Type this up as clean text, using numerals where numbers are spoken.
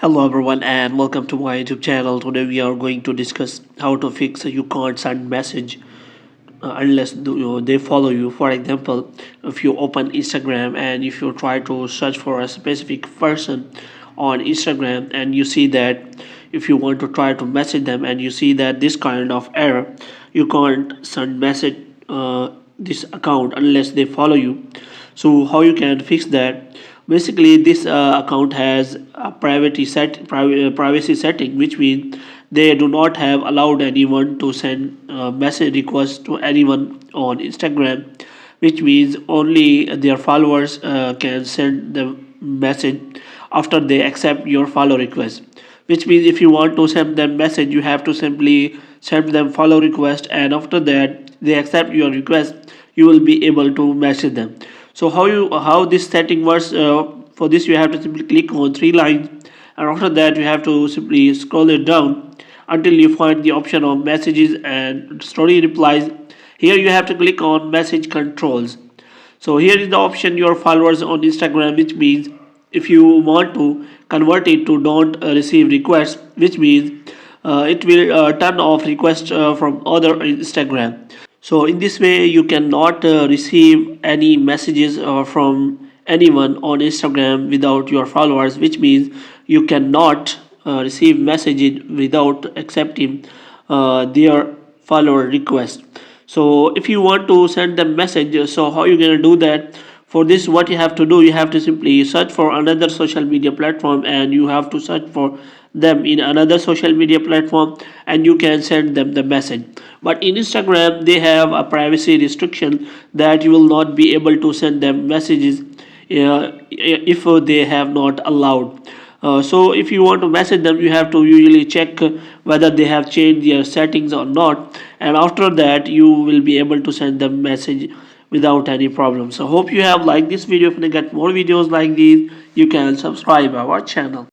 Hello everyone and welcome to my YouTube channel. Today we are going to discuss how to fix you can't send message unless they follow you. For example, if you open Instagram and if you try to search for a specific person on Instagram and you see that if you want to try to message them and you see that this kind of error, you can't send message this account unless they follow you. So how you can fix that? Basically this account has a privacy setting, which means they do not have allowed anyone to send message requests to anyone on Instagram, which means only their followers can send the message after they accept your follow request, which means if you want to send them message you have to simply send them follow request, and after that they accept your request, you will be able to message them. So how this setting works, for this you have to simply click on three lines, and after that you have to simply scroll it down until you find the option of messages and story replies. Here you have to click on message controls. So here is the option your followers on Instagram, which means if you want to convert it to don't receive requests, which means it will turn off requests from other Instagram. So in this way you cannot receive any messages from anyone on Instagram without your followers, which means you cannot receive messages without accepting their follower request. So if you want to send them message, so how you gonna do that? For this what you have to do, you have to simply search for another social media platform and you have to search for them in another social media platform and you can send them the message. But in Instagram they have a privacy restriction that you will not be able to send them messages if they have not allowed. So if you want to message them you have to usually check whether they have changed their settings or not, and after that you will be able to send them message without any problem. So hope you have liked this video. If you get more videos like these you can subscribe our channel.